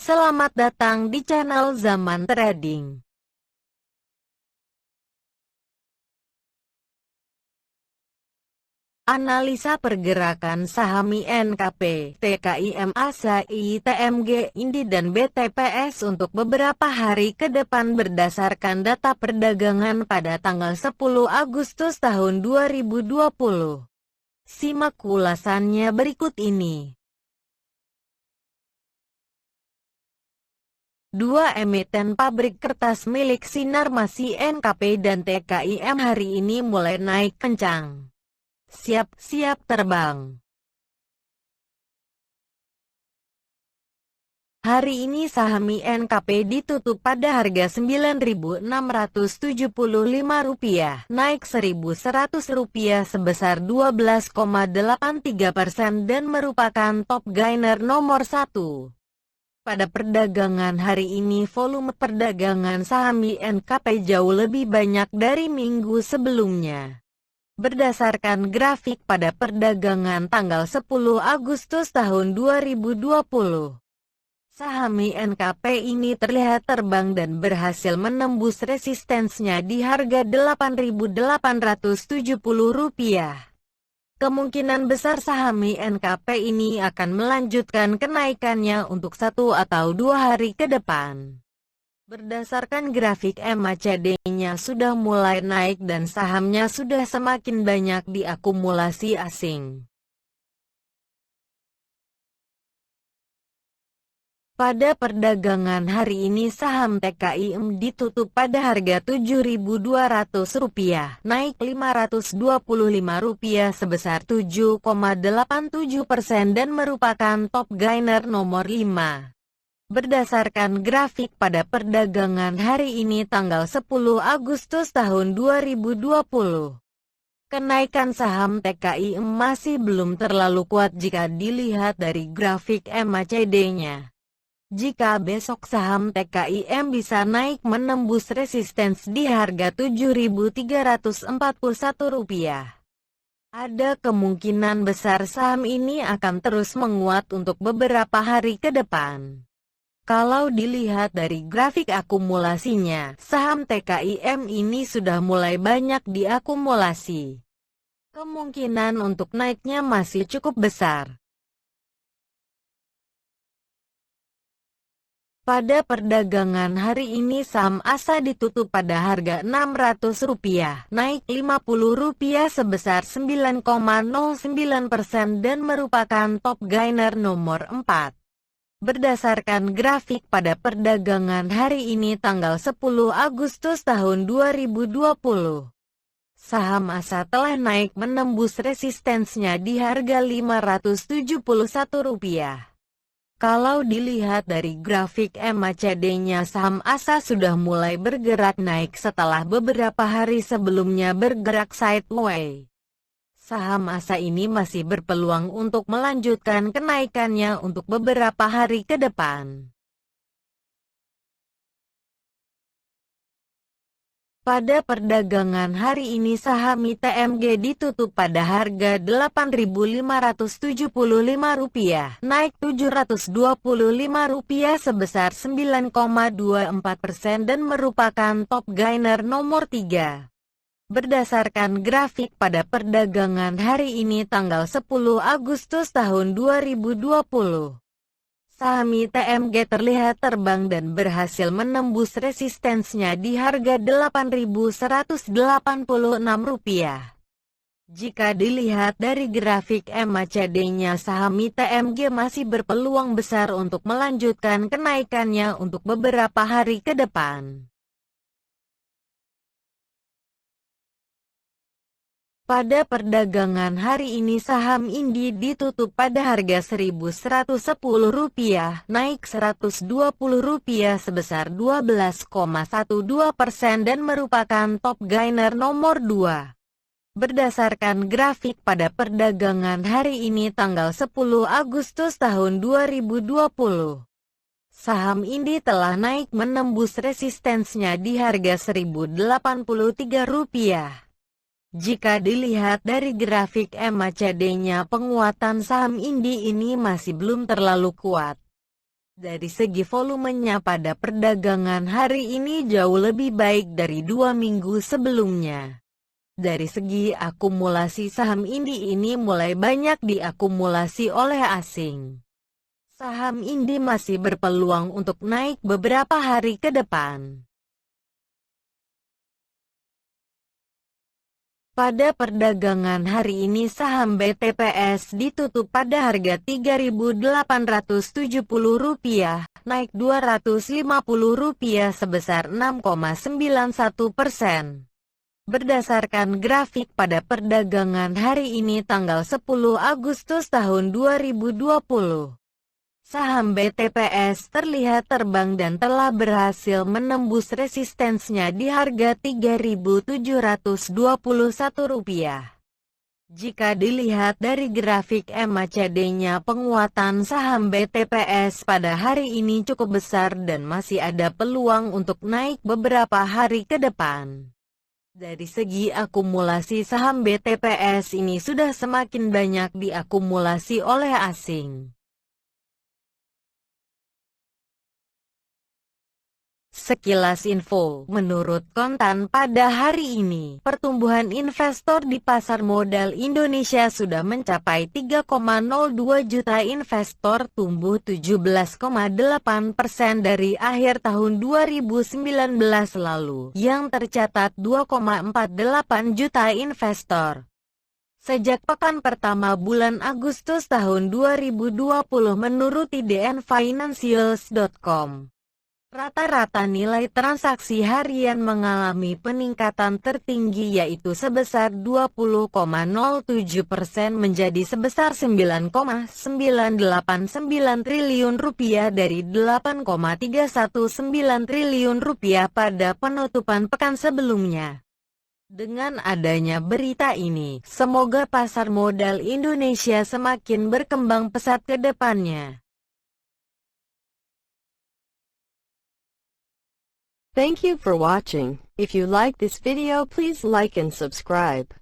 Selamat datang di channel Zaman Trading. Analisa pergerakan saham INKP, TKIM, ASAI, TMG, INDI dan BTPS untuk beberapa hari ke depan berdasarkan data perdagangan pada tanggal 10 Agustus tahun 2020. Simak ulasannya berikut ini. Dua emiten pabrik kertas milik Sinarmas INKP dan TKIM hari ini mulai naik kencang. Siap-siap terbang. Hari ini saham INKP ditutup pada harga Rp9.675, naik Rp1.100 sebesar 12,83% dan merupakan top gainer nomor 1. Pada perdagangan hari ini volume perdagangan saham INKP jauh lebih banyak dari minggu sebelumnya. Berdasarkan grafik pada perdagangan tanggal 10 Agustus tahun 2020, saham INKP ini terlihat terbang dan berhasil menembus resistensinya di harga Rp8.870. Kemungkinan besar saham INKP ini akan melanjutkan kenaikannya untuk 1 atau 2 hari ke depan. Berdasarkan grafik MACD-nya sudah mulai naik dan sahamnya sudah semakin banyak diakumulasi asing. Pada perdagangan hari ini saham TKIM ditutup pada harga Rp7.200, naik Rp525 sebesar 7,87% dan merupakan top gainer nomor 5. Berdasarkan grafik pada perdagangan hari ini tanggal 10 Agustus tahun 2020, kenaikan saham TKIM masih belum terlalu kuat jika dilihat dari grafik MACD-nya. Jika besok saham TKIM bisa naik menembus resistance di harga Rp7.341, ada kemungkinan besar saham ini akan terus menguat untuk beberapa hari ke depan. Kalau dilihat dari grafik akumulasinya, saham TKIM ini sudah mulai banyak diakumulasi. Kemungkinan untuk naiknya masih cukup besar. Pada perdagangan hari ini saham ASA ditutup pada harga Rp600, naik Rp50 sebesar 9,09% dan merupakan top gainer nomor 4. Berdasarkan grafik pada perdagangan hari ini tanggal 10 Agustus tahun 2020, saham ASA telah naik menembus resistensinya di harga Rp571. Kalau dilihat dari grafik MACD-nya saham ASA sudah mulai bergerak naik setelah beberapa hari sebelumnya bergerak sideways. Saham ASA ini masih berpeluang untuk melanjutkan kenaikannya untuk beberapa hari ke depan. Pada perdagangan hari ini saham ITMG ditutup pada harga Rp8.575, naik Rp725 sebesar 9,24% dan merupakan top gainer nomor 3. Berdasarkan grafik pada perdagangan hari ini tanggal 10 Agustus tahun 2020, saham ITMG terlihat terbang dan berhasil menembus resistensinya di harga Rp8.186. Jika dilihat dari grafik MACD-nya saham ITMG masih berpeluang besar untuk melanjutkan kenaikannya untuk beberapa hari ke depan. Pada perdagangan hari ini saham INDI ditutup pada harga Rp1.110, naik Rp120 sebesar 12,12% dan merupakan top gainer nomor 2. Berdasarkan grafik pada perdagangan hari ini tanggal 10 Agustus tahun 2020, saham INDI telah naik menembus resistensinya di harga Rp1.083. Jika dilihat dari grafik MACD-nya penguatan saham INDI ini masih belum terlalu kuat. Dari segi volumenya pada perdagangan hari ini jauh lebih baik dari 2 minggu sebelumnya. Dari segi akumulasi saham ini mulai banyak diakumulasi oleh asing. Saham Indi masih berpeluang untuk naik beberapa hari ke depan. Pada perdagangan hari ini saham BTPS ditutup pada harga Rp3.870, naik Rp250 sebesar 6,91%. Berdasarkan grafik pada perdagangan hari ini tanggal 10 Agustus tahun 2020. Saham BTPS terlihat terbang dan telah berhasil menembus resistensinya di harga Rp3.721. Jika dilihat dari grafik MACD-nya, penguatan saham BTPS pada hari ini cukup besar dan masih ada peluang untuk naik beberapa hari ke depan. Dari segi akumulasi saham BTPS ini sudah semakin banyak diakumulasi oleh asing. Sekilas info, menurut Kontan pada hari ini, pertumbuhan investor di pasar modal Indonesia sudah mencapai 3,02 juta investor, tumbuh 17,8% dari akhir tahun 2019 lalu, yang tercatat 2,48 juta investor. Sejak pekan pertama bulan Agustus tahun 2020 menurut dnfinancials.com. Rata-rata nilai transaksi harian mengalami peningkatan tertinggi yaitu sebesar 20,07% menjadi sebesar Rp9,989 triliun dari Rp8,319 triliun pada penutupan pekan sebelumnya. Dengan adanya berita ini, semoga pasar modal Indonesia semakin berkembang pesat ke depannya. Thank you for watching. If you like this video, please like and subscribe.